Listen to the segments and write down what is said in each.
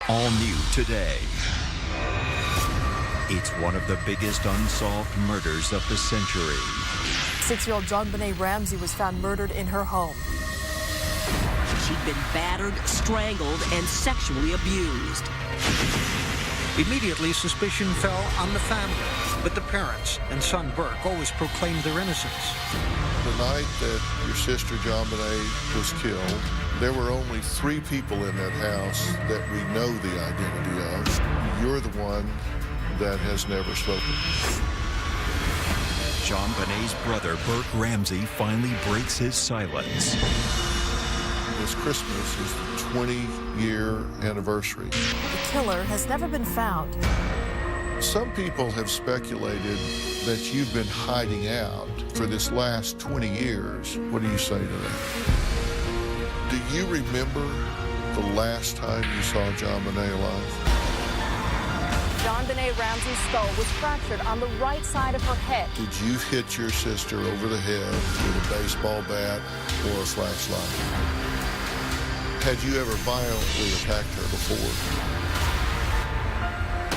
All new today. It's one of the biggest unsolved murders of the century. 6-year-old JonBenet Ramsey was found murdered in her home. She'd been battered, strangled, and sexually abused. Immediately, suspicion fell on the family, but the parents and son Burke always proclaimed their innocence. The night that your sister JonBenet was killed, there were only 3 people in that house that we know the identity of. You're the one that has never spoken. JonBenet's brother, Burke Ramsey, finally breaks his silence. This Christmas is the 20-year anniversary. The killer has never been found. Some people have speculated that you've been hiding out for this last 20 years. What do you say to that? Do you remember the last time you saw JonBenet alive? JonBenet Ramsey's skull was fractured on the right side of her head. Did you hit your sister over the head with a baseball bat or a flashlight? Had you ever violently attacked her before?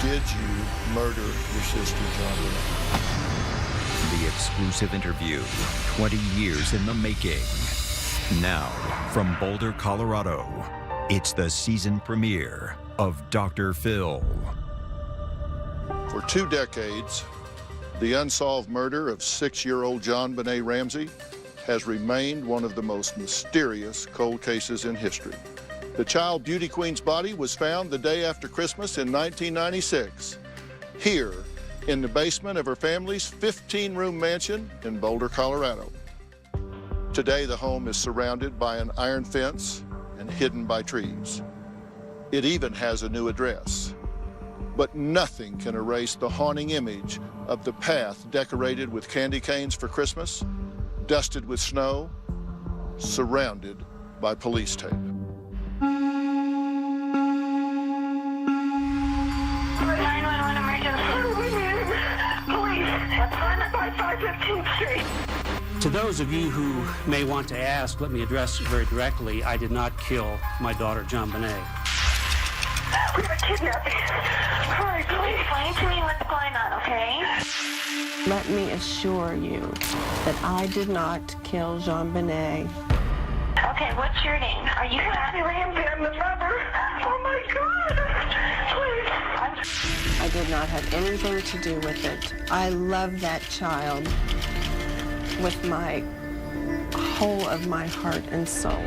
Did you murder your sister, JonBenet? The exclusive interview, 20 years in the making. Now, from Boulder, Colorado, it's the season premiere of Dr. Phil. For 2 decades, the unsolved murder of 6-year-old JonBenet Ramsey has remained one of the most mysterious cold cases in history. The child beauty queen's body was found the day after Christmas in 1996, here in the basement of her family's 15-room mansion in Boulder, Colorado. Today, the home is surrounded by an iron fence and hidden by trees. It even has a new address. But nothing can erase the haunting image of the path decorated with candy canes for Christmas, dusted with snow, surrounded by police tape. 911 emergency. Police, by 515th Street. To those of you who may want to ask, let me address very directly, I did not kill my daughter, JonBenet. We have a kidnapping. Hurry, please. Explain to me what's going on, okay? Let me assure you that I did not kill JonBenet. Okay, what's your name? Are you Kathy Ramsey? I'm the mother. Oh my God! Please. I did not have anything to do with it. I love that child with my whole of my heart and soul.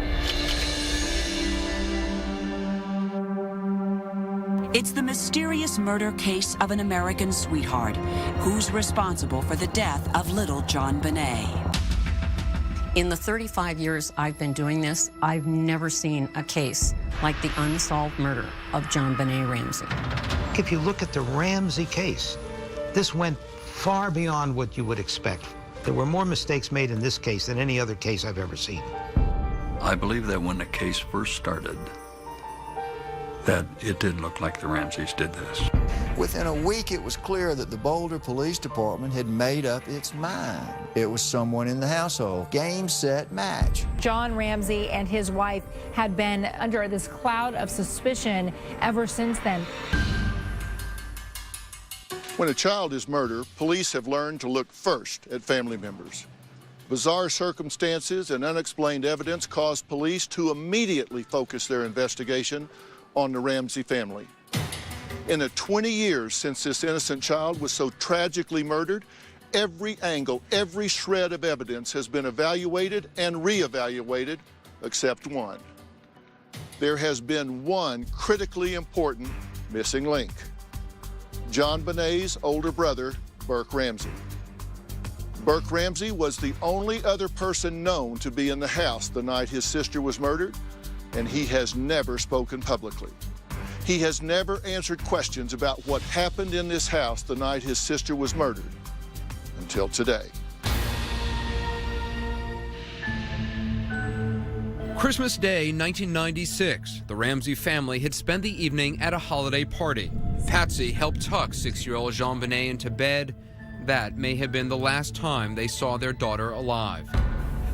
It's the mysterious murder case of an American sweetheart who's responsible for the death of little JonBenet. In the 35 years I've been doing this, I've never seen a case like the unsolved murder of JonBenet Ramsey. If you look at the Ramsey case, this went far beyond what you would expect. There were more mistakes made in this case than any other case I've ever seen. I believe that when the case first started, that it did look like the Ramseys did this. Within a week, it was clear that the Boulder Police Department had made up its mind. It was someone in the household. Game, set, match. John Ramsey and his wife had been under this cloud of suspicion ever since then. When a child is murdered, police have learned to look first at family members. Bizarre circumstances and unexplained evidence caused police to immediately focus their investigation on the Ramsey family. In the 20 years since this innocent child was so tragically murdered, every angle, every shred of evidence has been evaluated and reevaluated, except one. There has been one critically important missing link: JonBenet's older brother, Burke Ramsey. Burke Ramsey was the only other person known to be in the house the night his sister was murdered, and he has never spoken publicly. He has never answered questions about what happened in this house the night his sister was murdered, until today. Christmas Day, 1996, the Ramsey family had spent the evening at a holiday party. Patsy helped tuck 6-year-old JonBenet into bed. That may have been the last time they saw their daughter alive.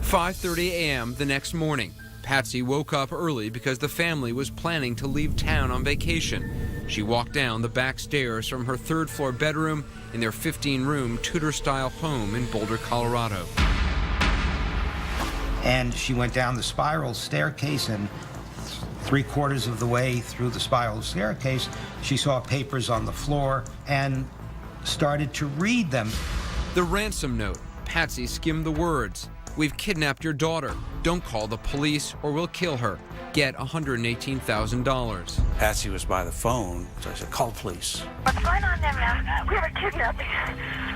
5:30 a.m. the next morning, Patsy woke up early because the family was planning to leave town on vacation. She walked down the back stairs from her third-floor bedroom in their 15-room Tudor-style home in Boulder, Colorado. And she went down the spiral staircase, and 3/4 of the way through the spiral staircase, she saw papers on the floor and started to read them. The ransom note. Patsy skimmed the words. "We've kidnapped your daughter. Don't call the police or we'll kill her. Get $118,000. Patsy was by the phone, so I said, call the police. What's going on there, ma'am? We have a kidnapping.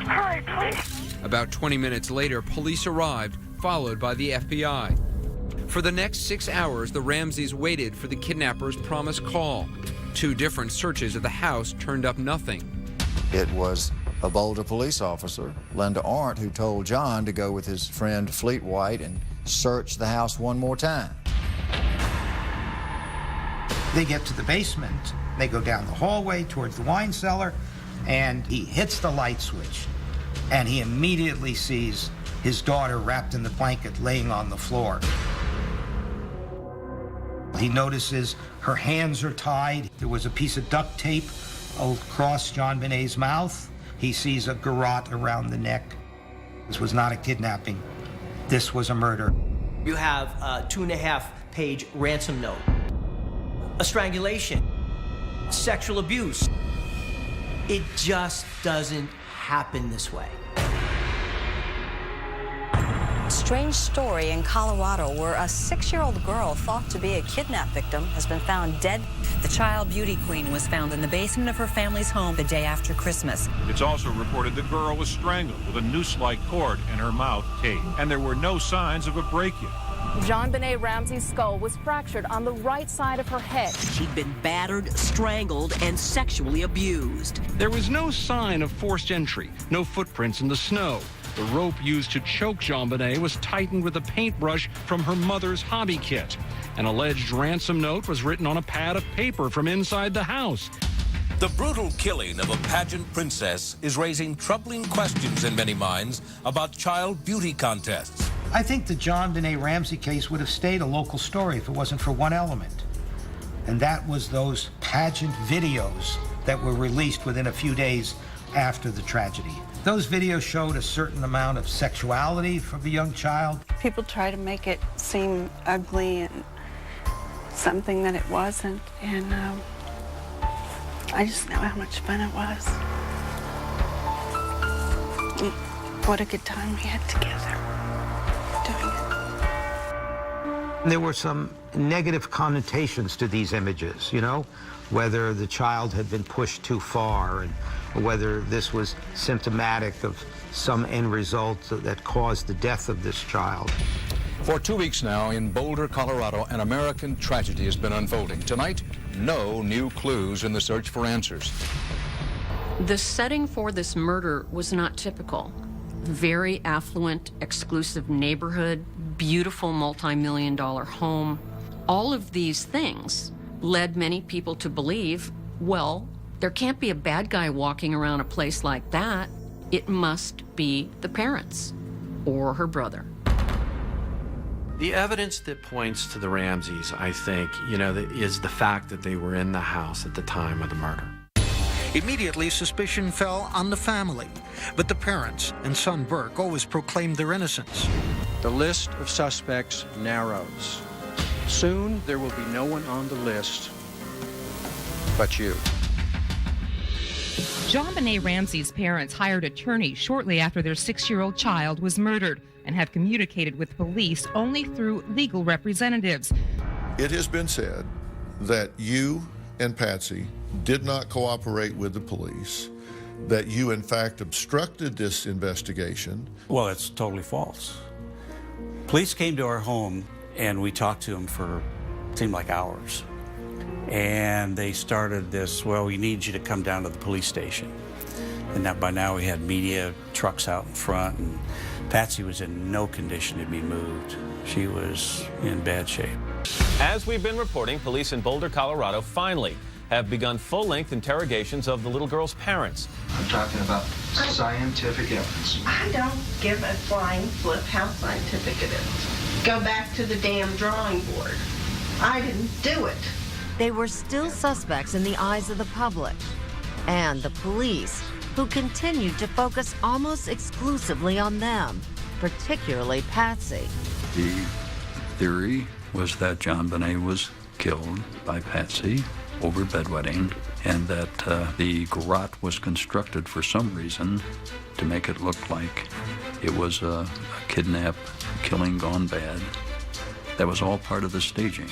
Hurry, please. About 20 minutes later, police arrived, followed by the FBI. For the next 6 hours, the Ramseys waited for the kidnapper's promised call. 2 different searches of the house turned up nothing. It was a Boulder police officer, Linda Arndt, who told John to go with his friend Fleet White and search the house one more time. They get to the basement. They go down the hallway towards the wine cellar, and he hits the light switch, and he immediately sees his daughter wrapped in the blanket laying on the floor. He notices her hands are tied. There was a piece of duct tape across John Benet's mouth. He sees a garrote around the neck. This was not a kidnapping. This was a murder. You have a 2.5-page ransom note, a strangulation, sexual abuse. It just doesn't happen this way. Strange story in Colorado where a 6-year-old girl thought to be a kidnap victim has been found dead. The child beauty queen was found in the basement of her family's home the day after Christmas. It's also reported the girl was strangled with a noose-like cord and her mouth taped, and there were no signs of a break-in. John Benet Ramsey's skull was fractured on the right side of her head. She'd been battered, strangled, and sexually abused. There was no sign of forced entry, no footprints in the snow. The rope used to choke Jean Benet was tightened with a paintbrush from her mother's hobby kit. An alleged ransom note was written on a pad of paper from inside the house. The brutal killing of a pageant princess is raising troubling questions in many minds about child beauty contests. I think the John Benet Ramsey case would have stayed a local story if it wasn't for one element. And that was those pageant videos that were released within a few days after the tragedy. Those videos showed a certain amount of sexuality for the young child. People try to make it seem ugly and something that it wasn't. And I just know how much fun it was. What a good time we had together doing it. There were some negative connotations to these images, you know, whether the child had been pushed too far and whether this was symptomatic of some end result that caused the death of this child. For 2 weeks now in Boulder, Colorado, an American tragedy has been unfolding. Tonight, no new clues in the search for answers. The setting for this murder was not typical. Very affluent, exclusive neighborhood, beautiful multi-million-dollar home. All of these things led many people to believe, well, there can't be a bad guy walking around a place like that. It must be the parents or her brother. The evidence that points to the Ramseys, I think, is the fact that they were in the house at the time of the murder. Immediately, suspicion fell on the family, but the parents and son Burke always proclaimed their innocence. The list of suspects narrows. Soon, there will be no one on the list but you. John Benet Ramsey's parents hired attorneys shortly after their 6-year-old child was murdered and have communicated with police only through legal representatives. It has been said that you and Patsy did not cooperate with the police, that you in fact obstructed this investigation. Well, it's totally false. Police came to our home and we talked to them for, it seemed like hours. And they started this, well, we need you to come down to the police station. And by now we had media trucks out in front, and Patsy was in no condition to be moved. She was in bad shape. As we've been reporting, police in Boulder, Colorado finally have begun full-length interrogations of the little girl's parents. I'm talking about scientific evidence. I don't give a flying flip how scientific it is. go back to the damn drawing board. I didn't do it. They were still suspects in the eyes of the public and the police, who continued to focus almost exclusively on them, particularly Patsy. The theory was that John Bonet was killed by Patsy over bedwetting, and that the garrote was constructed for some reason to make it look like it was a kidnap, killing gone bad. That was all part of the staging.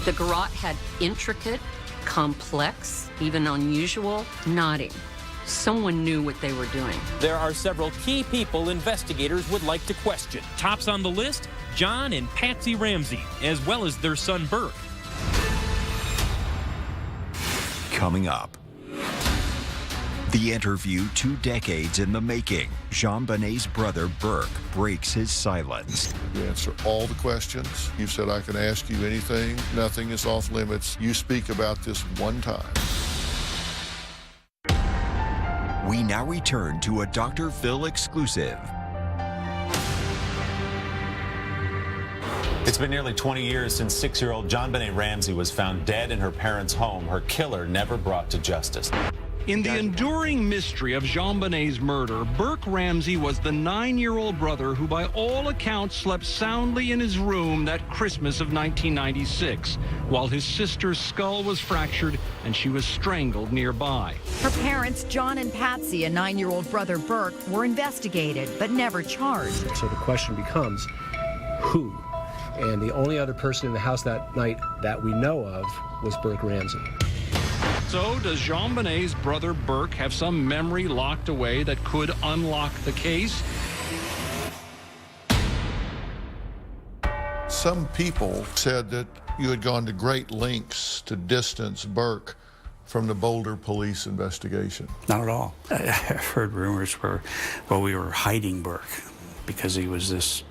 The garrote had intricate, complex, even unusual knotting. Someone knew what they were doing. There are several key people investigators would like to question. Tops on the list, John and Patsy Ramsey, as well as their son Burke. Coming up, the interview 2 decades in the making. JonBenét's brother, Burke, breaks his silence. You answer all the questions. You said I can ask you anything. Nothing is off limits. You speak about this one time. We now return to a Dr. Phil exclusive. It's been nearly 20 years since 6-year-old JonBené Ramsey was found dead in her parents' home. Her killer never brought to justice. In the enduring mystery of JonBenét's murder, Burke Ramsey was the 9-year-old brother who, by all accounts, slept soundly in his room that Christmas of 1996, while his sister's skull was fractured and she was strangled nearby. Her parents, John and Patsy, and 9-year-old brother Burke, were investigated but never charged. So the question becomes, who? And the only other person in the house that night that we know of was Burke Ramsey. So, does JonBenét's brother Burke have some memory locked away that could unlock the case? Some people said that you had gone to great lengths to distance Burke from the Boulder police investigation. Not at all. I've heard rumors where, well, we were hiding Burke because he was this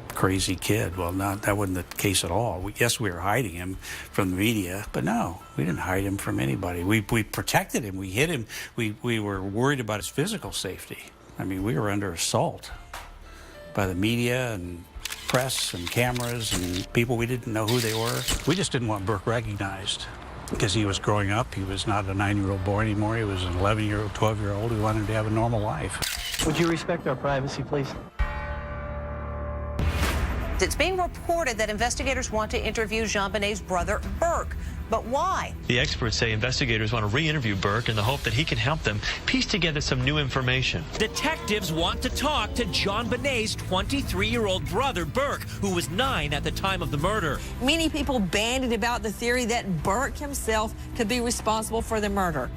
crazy kid. Well, that wasn't the case at all. Yes, we were hiding him from the media, but no, we didn't hide him from anybody. We protected him. We hid him. We were worried about his physical safety. I mean, we were under assault by the media and press and cameras and people we didn't know who they were. We just didn't want Burke recognized because he was growing up. He was not a 9-year-old boy anymore. He was an 11-year-old, 12-year-old who wanted to have a normal life. Would you respect our privacy, please? It's being reported that investigators want to interview JonBenét's brother, Burke. But why? The experts say investigators want to re-interview Burke in the hope that he can help them piece together some new information. Detectives want to talk to JonBenét's 23-year-old brother, Burke, who was 9 at the time of the murder. Many people bandied about the theory that Burke himself could be responsible for the murder.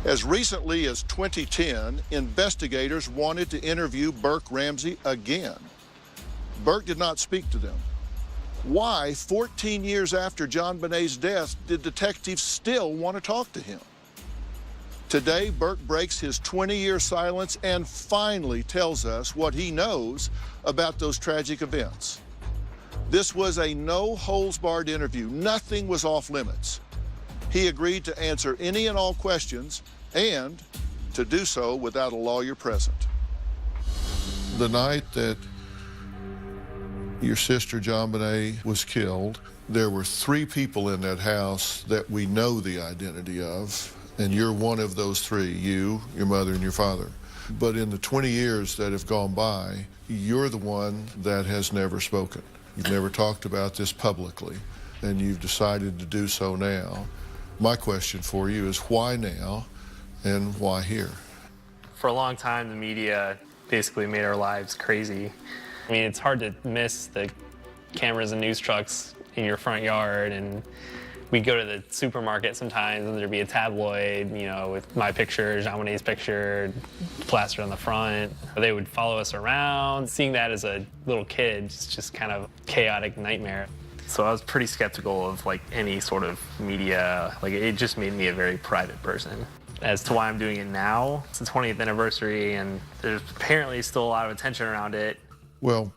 As recently as 2010, investigators wanted to interview Burke Ramsey again. Burke did not speak to them. Why, 14 years after JonBenét's death, did detectives still want to talk to him? Today, Burke breaks his 20-year silence and finally tells us what he knows about those tragic events. This was a no-holds-barred interview. Nothing was off limits. He agreed to answer any and all questions and to do so without a lawyer present. The night that your sister JonBené was killed, there were 3 people in that house that we know the identity of, and you're one of those 3, you, your mother, and your father. But in the 20 years that have gone by, you're the one that has never spoken. You've never talked about this publicly, and you've decided to do so now. My question for you is why now? And why here? For a long time, the media basically made our lives crazy. I mean, it's hard to miss the cameras and news trucks in your front yard, and we'd go to the supermarket sometimes and there'd be a tabloid, you know, with my picture, JonBenét's picture, plastered on the front. They would follow us around. Seeing that as a little kid, it's just kind of a chaotic nightmare. So I was pretty skeptical of like any sort of media. Like it just made me a very private person. As to why I'm doing it now, it's the 20th anniversary and there's apparently still a lot of attention around it. Well,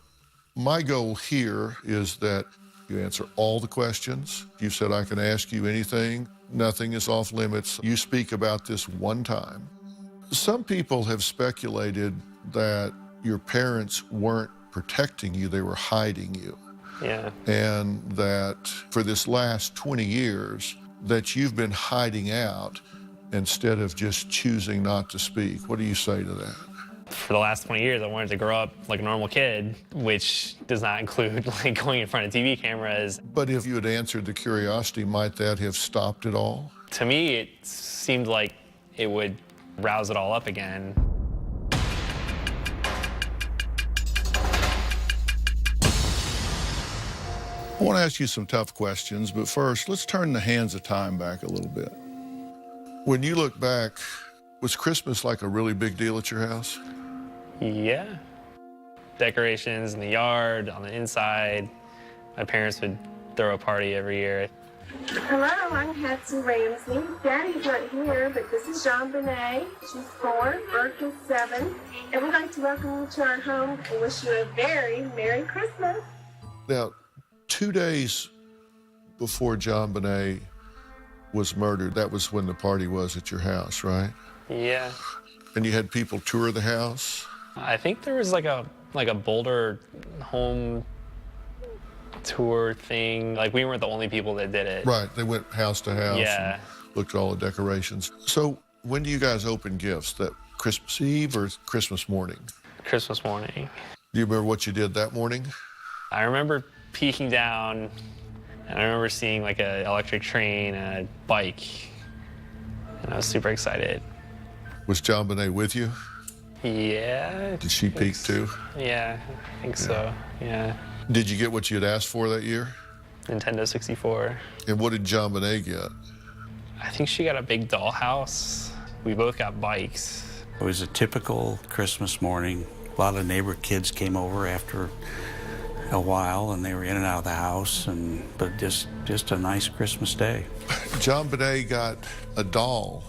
my goal here is that you answer all the questions. You said I can ask you anything. Nothing is off limits. You speak about this one time. Some people have speculated that your parents weren't protecting you, they were hiding you. Yeah. And that for this last 20 years, that you've been hiding out instead of just choosing not to speak. What do you say to that? For the last 20 years, I wanted to grow up like a normal kid, which does not include like going in front of TV cameras. But if you had answered the curiosity, might that have stopped it all? To me, it seemed like it would rouse it all up again. I want to ask you some tough questions, but first, let's turn the hands of time back a little bit. When you look back, was Christmas like a really big deal at your house? Yeah. Decorations in the yard, on the inside. My parents would throw a party every year. Hello, I'm Patsy Ramsey. Daddy's not here, but this is Jean Benet. She's 4, Burke is 7, and we'd like to welcome you to our home and wish you a very Merry Christmas. Now, 2 days before John Benet was murdered, that was when the party was at your house, right? Yeah. And you had people tour the house? I think there was like a Boulder home tour thing. Like, we weren't the only people that did it. Right, they went house to house. Yeah. And looked at all the decorations. So when do you guys open gifts? That Christmas Eve or Christmas morning? Christmas morning. Do you remember what you did that morning? I remember peeking down, and I remember seeing like an electric train and a bike, and I was super excited. Was John Benet with you? Yeah. Did she peek too? Yeah, I think so, yeah. Did you get what you had asked for that year? Nintendo 64. And what did John Benet get? I think she got a big dollhouse. We both got bikes. It was a typical Christmas morning. A lot of neighbor kids came over after a while, and they were in and out of the house, but just a nice Christmas day. John Benet got a doll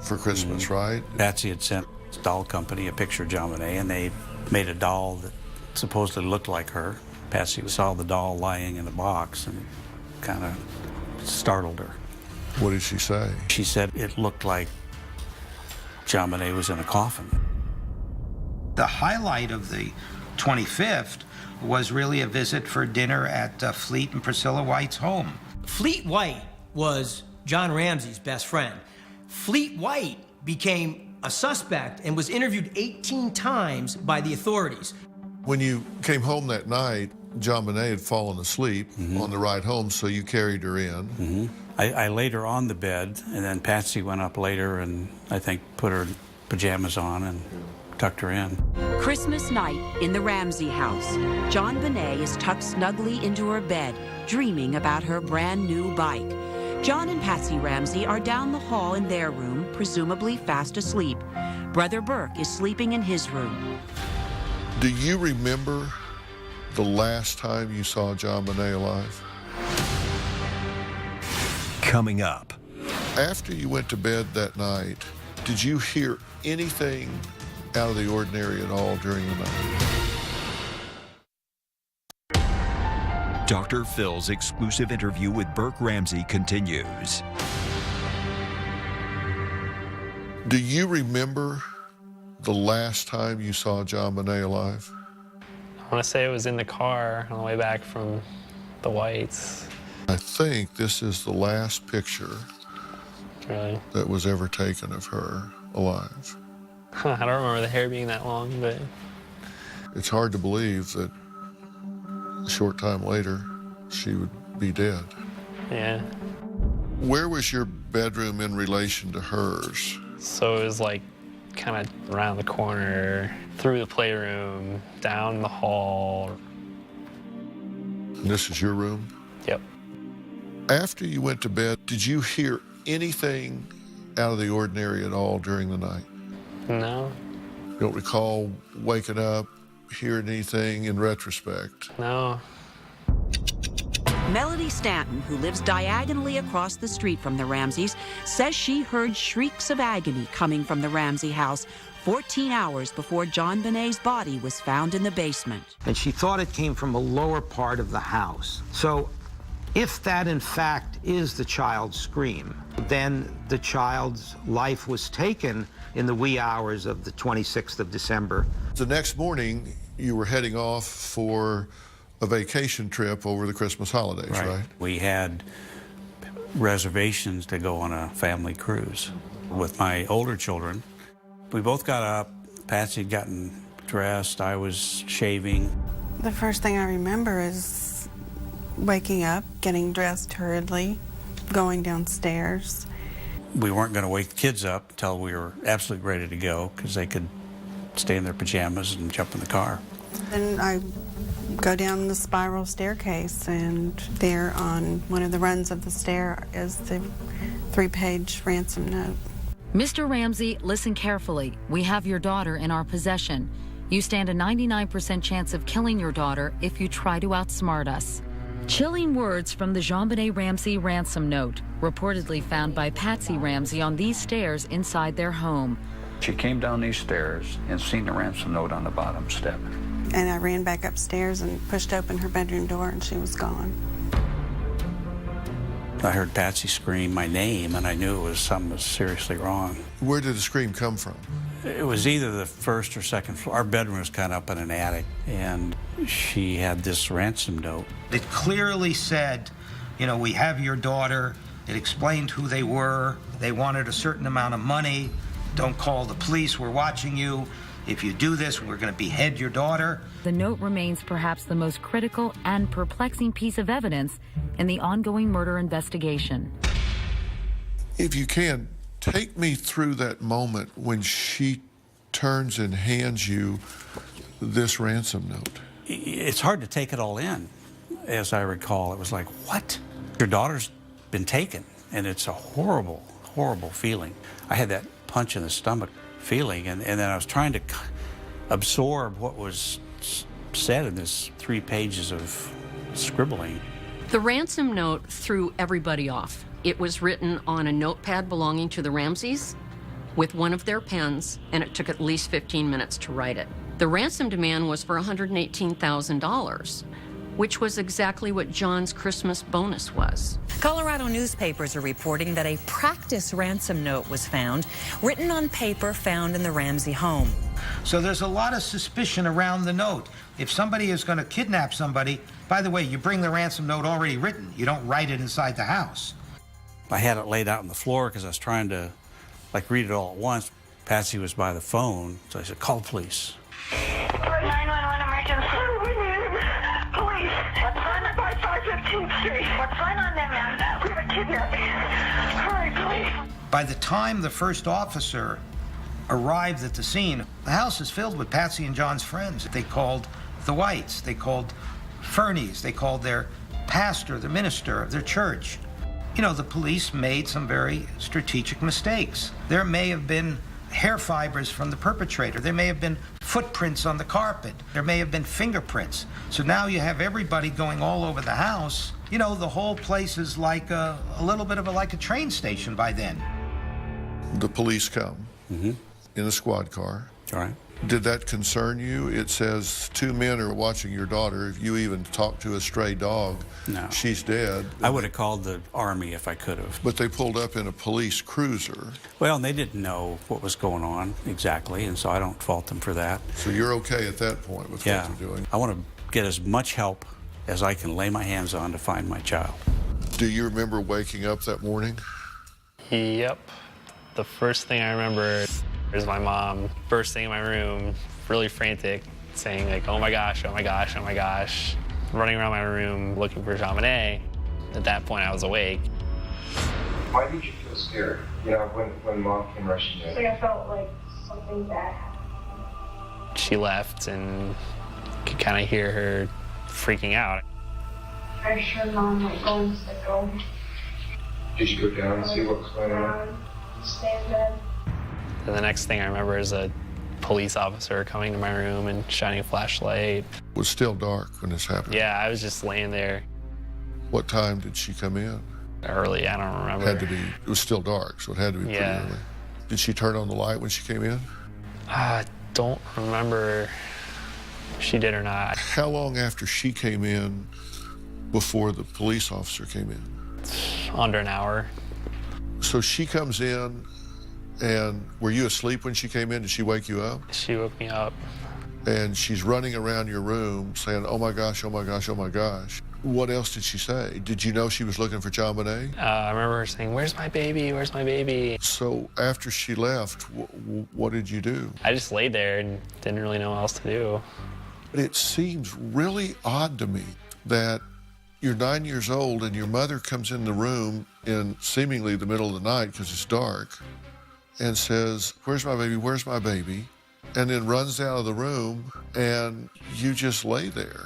for Christmas, right? Patsy had sent the doll company a picture of John Benet, and they made a doll that supposedly looked like her. Patsy saw the doll lying in a box and kind of startled her. What did she say? She said it looked like John Benet was in a coffin. The highlight of the 25th was really a visit for dinner at Fleet and Priscilla White's home. Fleet White was John Ramsey's best friend. Fleet White became a suspect and was interviewed 18 times by the authorities. When you came home that night, John Benet had fallen asleep on the ride home, so you carried her in. I laid her on the bed, and then Patsy went up later and I think put her pajamas on and tucked her in. Christmas night in the Ramsey house. John Benet is tucked snugly into her bed, dreaming about her brand new bike. John and Patsy Ramsey are down the hall in their room, presumably fast asleep. Brother Burke is sleeping in his room. Do you remember the last time you saw John Benet alive? Coming up. After you went to bed that night, did you hear anything out of the ordinary at all during the night? Dr. Phil's exclusive interview with Burke Ramsey continues. Do you remember the last time you saw John Benet alive? I want to say it was in the car on the way back from the Whites. I think this is the last picture that was ever taken of her alive. I don't remember the hair being that long, but... It's hard to believe that a short time later, she would be dead. Yeah. Where was your bedroom in relation to hers? So it was like kind of around the corner, through the playroom, down the hall. And this is your room? Yep. After you went to bed, did you hear anything out of the ordinary at all during the night? No. You don't recall waking up, hearing anything in retrospect? No. Melody Stanton, who lives diagonally across the street from the Ramseys, says she heard shrieks of agony coming from the Ramsey house 14 hours before John Benet's body was found in the basement. And she thought it came from a lower part of the house. So If that, in fact, is the child's scream, then the child's life was taken in the wee hours of the 26th of December. The next morning, you were heading off for a vacation trip over the Christmas holidays, right? We had reservations to go on a family cruise with my older children. We both got up. Patsy had gotten dressed. I was shaving. The first thing I remember is waking up, getting dressed hurriedly, going downstairs. We weren't going to wake the kids up until we were absolutely ready to go because they could stay in their pajamas and jump in the car. Then I go down the spiral staircase, and there on one of the runs of the stair is the 3-page ransom note. Mr. Ramsey, listen carefully. We have your daughter in our possession. You stand a 99% chance of killing your daughter if you try to outsmart us. Chilling words from the JonBenet Ramsey ransom note, reportedly found by Patsy Ramsey on these stairs inside their home. She came down these stairs and seen the ransom note on the bottom step. And I ran back upstairs and pushed open her bedroom door, and she was gone. I heard Patsy scream my name, and I knew something was seriously wrong. Where did the scream come from? It was either the first or second floor. Our bedroom was kind of up in an attic, and she had this ransom note. It clearly said, you know, we have your daughter. It explained who they were. They wanted a certain amount of money. Don't call the police, we're watching you. If you do this, we're going to behead your daughter. The note remains perhaps the most critical and perplexing piece of evidence in the ongoing murder investigation. If you can, take me through that moment when she turns and hands you this ransom note. It's hard to take it all in. As I recall, it was like, what? Your daughter's been taken, and it's a horrible, horrible feeling. I had that punch in the stomach feeling, and then I was trying to absorb what was said in this 3 pages of scribbling. The ransom note threw everybody off. It was written on a notepad belonging to the Ramseys with one of their pens, and it took at least 15 minutes to write it. The ransom demand was for $118,000, which was exactly what John's Christmas bonus was. Colorado newspapers are reporting that a practice ransom note was found, written on paper found in the Ramsey home. So there's a lot of suspicion around the note. If somebody is going to kidnap somebody, by the way, you bring the ransom note already written. You don't write it inside the house. I had it laid out on the floor because I was trying to, read it all at once. Patsy was by the phone, so I said, call the police. 911 emergency. Police. What's going on by 515th Street? What's going on there, ma'am? We have a kidnapping. Hurry, please. By the time the first officer arrived at the scene, the house is filled with Patsy and John's friends. They called the Whites. They called Fernie's. They called their pastor, the minister of their church. You know, the police made some very strategic mistakes. There may have been hair fibers from the perpetrator. There may have been footprints on the carpet. There may have been fingerprints. So now you have everybody going all over the house. You know, the whole place is like a little bit of like a train station by then. The police come in a squad car. All right. Did that concern you? It says 2 men are watching your daughter. If you even talk to a stray dog, no, she's dead. I would have called the Army if I could have. But they pulled up in a police cruiser. Well, and they didn't know what was going on exactly, and so I don't fault them for that. So you're okay at that point with what they're doing? I want to get as much help as I can lay my hands on to find my child. Do you remember waking up that morning? Yep. The first thing I remember is my mom bursting in my room, really frantic, saying like, oh my gosh, oh my gosh, oh my gosh. Running around my room looking for JonBenet. At that point, I was awake. Why did you feel scared, you know, when Mom came rushing in? I felt like something bad happened. She left and could kind of hear her freaking out. I heard Mom like going to the go. Did you go down and see what was going on? Stay in bed. And the next thing I remember is a police officer coming to my room and shining a flashlight. It was still dark when this happened. Yeah, I was just laying there. What time did she come in? Early, I don't remember. Had to be, it was still dark, so it had to be pretty early. Did she turn on the light when she came in? I don't remember if she did or not. How long after she came in before the police officer came in? Under an hour. So she comes in, and were you asleep when she came in? Did she wake you up? She woke me up. And she's running around your room saying, oh my gosh, oh my gosh, oh my gosh. What else did she say? Did you know she was looking for John Bonet? I remember her saying, where's my baby? Where's my baby? So after she left, what did you do? I just laid there and didn't really know what else to do. It seems really odd to me that you're 9 years old and your mother comes in the room in seemingly the middle of the night because it's dark and says, where's my baby? Where's my baby? And then runs out of the room and you just lay there.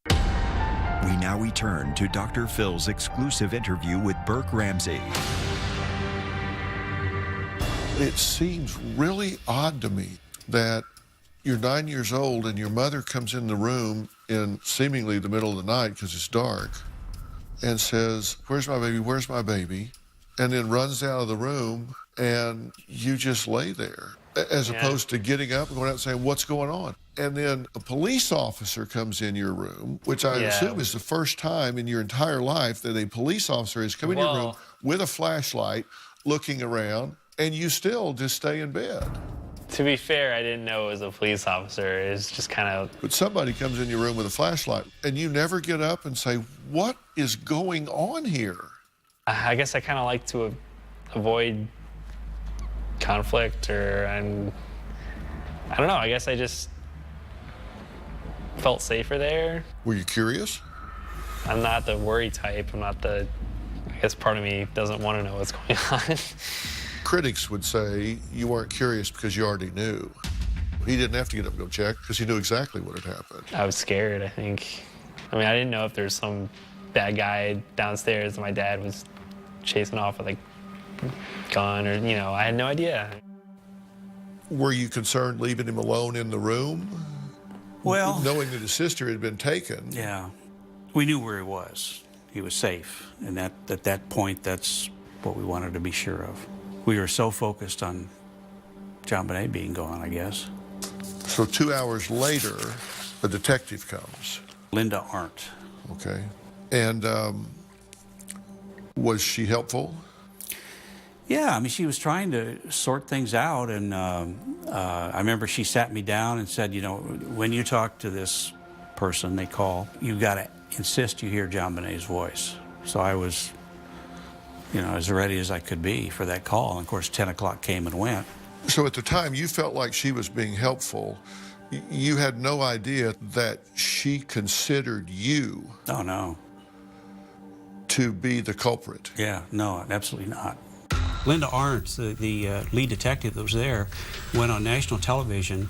We now return to Dr. Phil's exclusive interview with Burke Ramsey. It seems really odd to me that you're 9 years old and your mother comes in the room in seemingly the middle of the night because it's dark and says, where's my baby? Where's my baby? And then runs out of the room and you just lay there, as opposed to getting up and going out and saying, what's going on? And then a police officer comes in your room, which I assume is the first time in your entire life that a police officer has come in your room with a flashlight, looking around, and you still just stay in bed. To be fair, I didn't know it was a police officer. It was just kind of... But somebody comes in your room with a flashlight, and you never get up and say, what is going on here? I guess I kind of like to avoid conflict, or I don't know, I guess I just felt safer there. Were you curious? I'm not the worry type. I'm not the... I guess part of me doesn't want to know what's going on. Critics would say you weren't curious because you already knew. He didn't have to get up and go check because he knew exactly what had happened. I was scared, I think. I mean, I didn't know if there was some bad guy downstairs that my dad was chasing off with a gun, or, you know, I had no idea. Were you concerned leaving him alone in the room? Well... Knowing that his sister had been taken. Yeah. We knew where he was. He was safe. And at that point, that's what we wanted to be sure of. We were so focused on John Bonet being gone, I guess. So 2 hours later, a detective comes. Linda Arndt. Okay. And was she helpful? Yeah, I mean, she was trying to sort things out, and I remember she sat me down and said, you know, when you talk to this person they call, you've got to insist you hear John Bonet's voice. So I was, you know, as ready as I could be for that call. And of course, 10 o'clock came and went. So at the time, you felt like she was being helpful. You had no idea that she considered you... Oh, no. ...to be the culprit. Yeah, no, absolutely not. Linda Arndt, the lead detective that was there, went on national television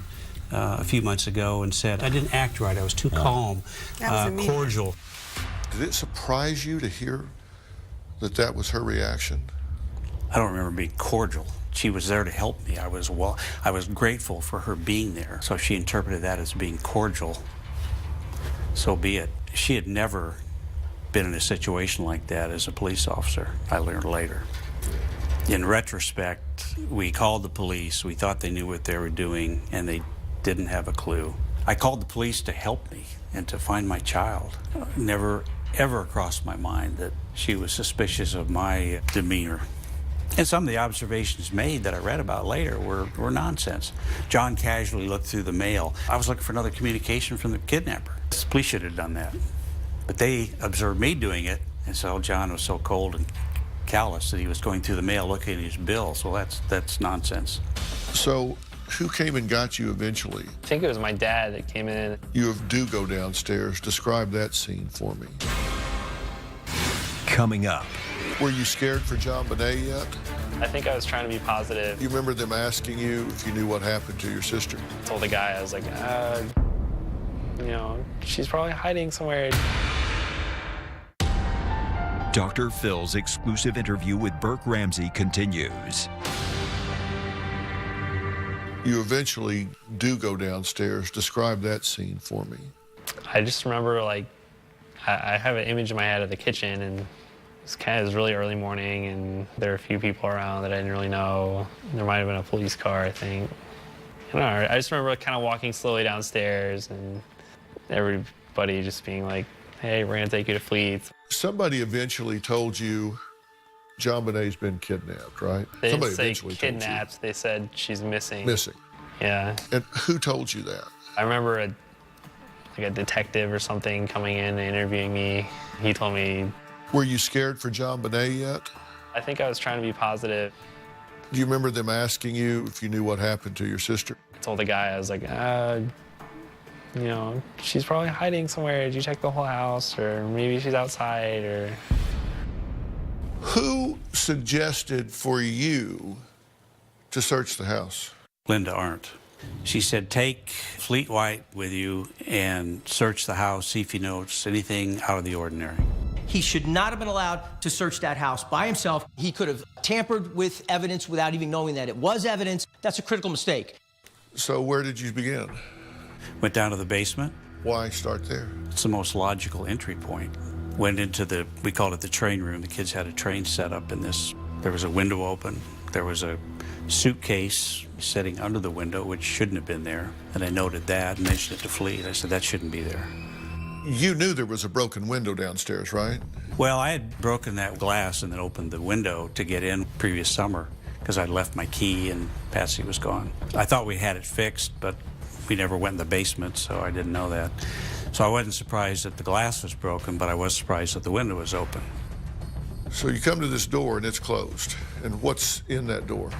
a few months ago and said, I didn't act right, I was too calm, cordial. Did it surprise you to hear that that was her reaction? I don't remember being cordial. She was there to help me. I was grateful for her being there. So she interpreted that as being cordial. So be it. She had never been in a situation like that as a police officer, I learned later. In retrospect, we called the police. We thought they knew what they were doing, and they didn't have a clue. I called the police to help me and to find my child. Never, ever crossed my mind that she was suspicious of my demeanor. And some of the observations made that I read about later were nonsense. John casually looked through the mail. I was looking for another communication from the kidnapper. The police should have done that. But they observed me doing it, and so John was so cold and callous that he was going through the mail looking at his bills. Well, that's nonsense. So who came and got you eventually? I think it was my dad that came in. You do go downstairs. Describe that scene for me. Coming up. Were you scared for John Bonet yet? I think I was trying to be positive. You remember them asking you if you knew what happened to your sister? I told the guy, I was like, you know, she's probably hiding somewhere. Dr. Phil's exclusive interview with Burke Ramsey continues. You eventually do go downstairs. Describe that scene for me. I just remember, like, I have an image in my head of the kitchen, and it was really early morning, and there were a few people around that I didn't really know. There might have been a police car, I think. I don't know, I just remember kind of walking slowly downstairs, and everybody buddy just being like, hey, we're gonna take you to Fleet. Somebody eventually told you John Bonet's been kidnapped, right? They didn't Somebody say eventually told you. kidnapped, they said she's missing. Missing. Yeah. And who told you that? I remember a detective or something coming in and interviewing me. He told me. Were you scared for John Bonet yet? I think I was trying to be positive. Do you remember them asking you if you knew what happened to your sister? I told the guy, I was like, you know, she's probably hiding somewhere. Did you check the whole house? Or maybe she's outside, or... Who suggested for you to search the house? Linda Arndt. She said, take Fleet White with you and search the house, see if you notice anything out of the ordinary. He should not have been allowed to search that house by himself. He could have tampered with evidence without even knowing that it was evidence. That's a critical mistake. So where did you begin? Went down to the basement. Why start there? It's the most logical entry point. Went into we called it the train room. The kids had a train set up in this. There was a window open. There was a suitcase sitting under the window, which shouldn't have been there. And I noted that and mentioned it to Fleet. I said, that shouldn't be there. You knew there was a broken window downstairs, right? Well, I had broken that glass and then opened the window to get in previous summer because I'd left my key and Patsy was gone. I thought we had it fixed, but we never went in the basement, so I didn't know that. So I wasn't surprised that the glass was broken, but I was surprised that the window was open. So you come to this door and it's closed. And what's in that door?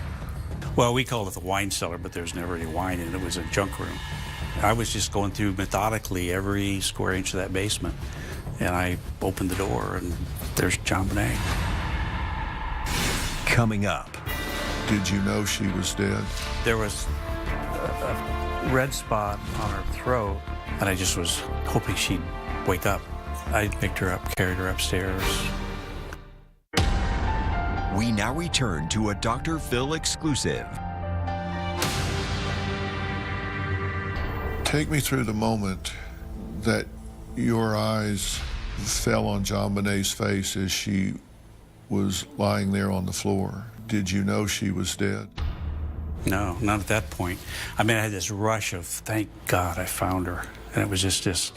Well, we called it the wine cellar, but there's never any wine in it. It was a junk room. I was just going through methodically every square inch of that basement. And I opened the door and there's John Bonet. Coming up. Did you know she was dead? There was a red spot on her throat, and I just was hoping she'd wake up. I picked her up, carried her upstairs. We now return to a Dr. Phil exclusive. Take me through the moment that your eyes fell on John Bonet's face as she was lying there on the floor. Did you know she was dead? No, not at that point. I mean, I had this rush of, thank God I found her. And it was just this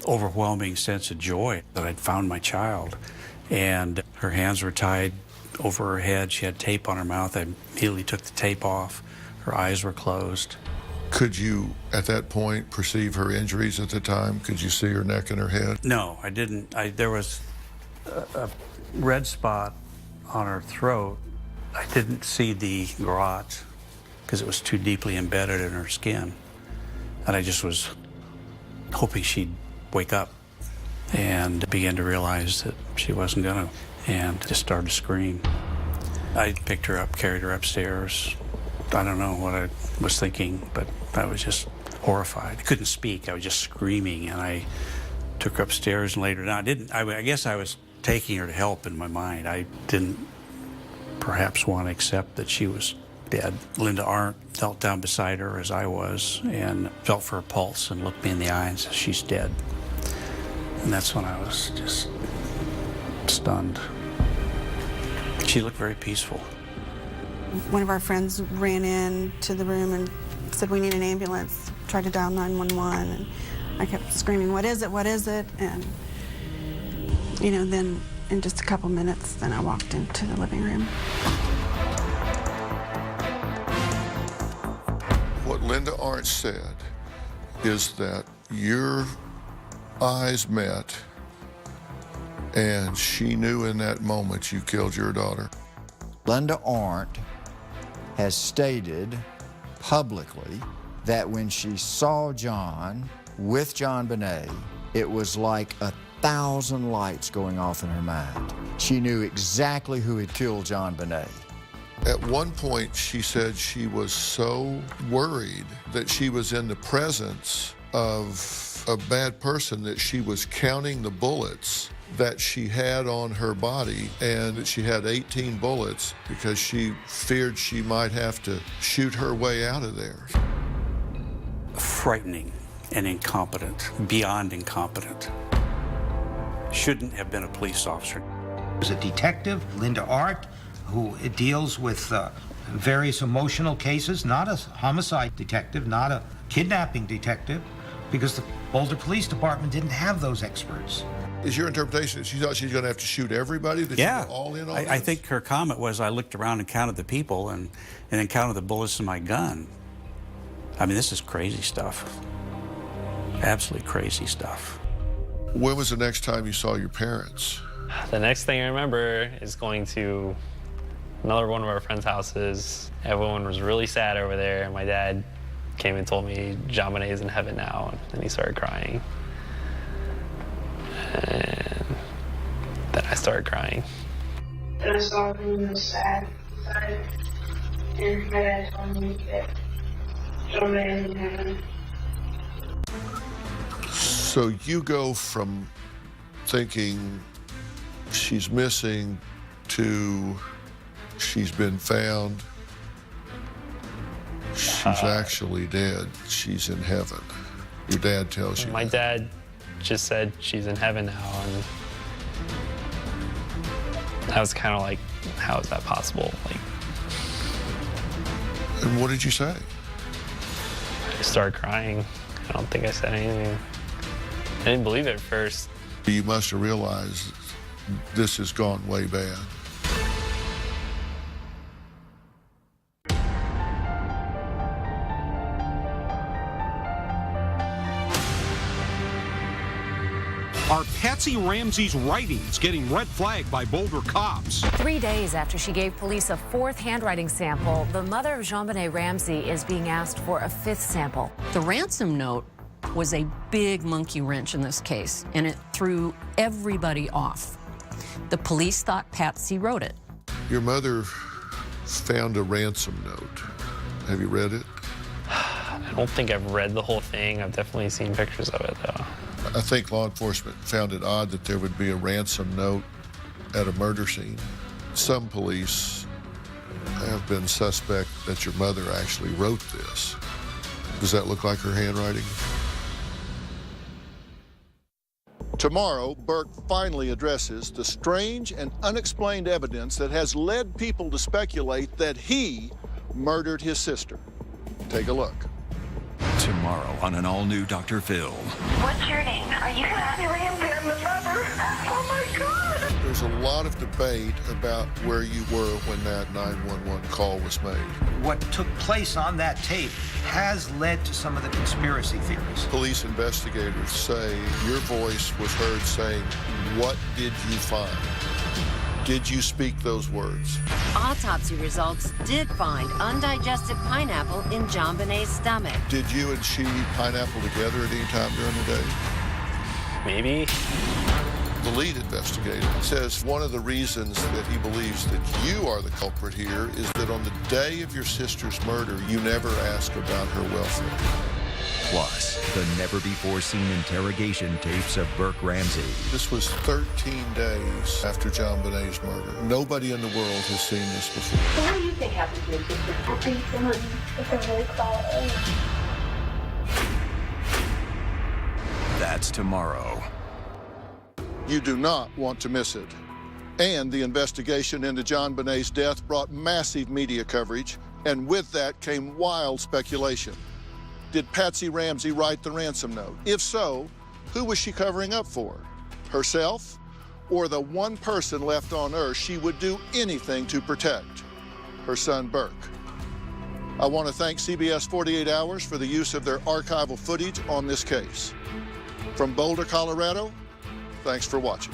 overwhelming sense of joy that I'd found my child. And her hands were tied over her head. She had tape on her mouth. I immediately took the tape off. Her eyes were closed. Could you, at that point, perceive her injuries at the time? Could you see her neck and her head? No, I didn't. There was a red spot on her throat. I didn't see the garrote because it was too deeply embedded in her skin. And I just was hoping she'd wake up and began to realize that she wasn't gonna, and just started to scream. I picked her up, carried her upstairs. I don't know what I was thinking, but I was just horrified. I couldn't speak, I was just screaming, and I took her upstairs and laid her down. I guess I was taking her to help in my mind. I didn't perhaps want to accept that she was dead. Linda Arndt knelt down beside her as I was and felt for her pulse and looked me in the eye and said, she's dead. And that's when I was just stunned. She looked very peaceful. One of our friends ran into the room and said, we need an ambulance. Tried to dial 911, and I kept screaming, what is it, what is it? And, you know, then in just a couple minutes, then I walked into the living room. What Linda Arndt said is that your eyes met and she knew in that moment you killed your daughter. Linda Arndt has stated publicly that when she saw John with John Bonet, it was like 1,000 lights going off in her mind. She knew exactly who had killed John Bonet. At one point, she said she was so worried that she was in the presence of a bad person that she was counting the bullets that she had on her body, and that she had 18 bullets because she feared she might have to shoot her way out of there. Frightening and incompetent, beyond incompetent. Shouldn't have been a police officer. There's a detective, Linda Arndt, who deals with various emotional cases, not a homicide detective, not a kidnapping detective, because the Boulder Police Department didn't have those experts. Is your interpretation that she thought she's going to have to shoot everybody? That Yeah. you were all in on I this? think her comment was, I looked around and counted the people and then counted the bullets in my gun. I mean, this is crazy stuff. Absolutely crazy stuff. When was the next time you saw your parents? The next thing I remember is going to another one of our friends' houses. Everyone was really sad over there. My dad came and told me John Bonet is in heaven now, and he started crying. And then I started crying. And I saw him was sad inside, and my dad told me that John Bonet is in heaven. So you go from thinking she's missing to she's been found, she's actually dead, she's in heaven. Your dad tells you My that. dad just said she's in heaven now, and I was kind of like, how is that possible? Like, And what did you say? I started crying. I don't think I said anything. I didn't believe it at first. You must have realized this has gone way bad. Are Patsy Ramsey's writings getting red flagged by Boulder cops? 3 days after she gave police a fourth handwriting sample, the mother of Jean Bonet Ramsey is being asked for a fifth sample. The ransom note was a big monkey wrench in this case, and it threw everybody off. The police thought Patsy wrote it. Your mother found a ransom note. Have you read it? I don't think I've read the whole thing. I've definitely seen pictures of it, though. I think law enforcement found it odd that there would be a ransom note at a murder scene. Some police have been suspect that your mother actually wrote this. Does that look like her handwriting? Tomorrow, Burke finally addresses the strange and unexplained evidence that has led people to speculate that he murdered his sister. Take a look. Tomorrow on an all-new Dr. Phil. What's your name? Are you Patsy Ramsey? I'm the mother. Oh my God! There's a lot of debate about where you were when that 911 call was made. What took place on that tape has led to some of the conspiracy theories. Police investigators say your voice was heard saying, "What did you find?" Did you speak those words? Autopsy results did find undigested pineapple in John Bonet's stomach. Did you and she eat pineapple together at any time during the day? Maybe. The lead investigator says one of the reasons that he believes that you are the culprit here is that on the day of your sister's murder, you never asked about her welfare. Plus, the never-before-seen interrogation tapes of Burke Ramsey. This was 13 days after John Bonet's murder. Nobody in the world has seen this before. So what do you think happened to your sister? I think someone took a really quiet. That's tomorrow. You do not want to miss it. And the investigation into John Bonet's death brought massive media coverage, and with that came wild speculation. Did Patsy Ramsey write the ransom note? If so, who was she covering up for? Herself? Or the one person left on Earth she would do anything to protect? Her son, Burke. I want to thank CBS 48 Hours for the use of their archival footage on this case. From Boulder, Colorado, thanks for watching.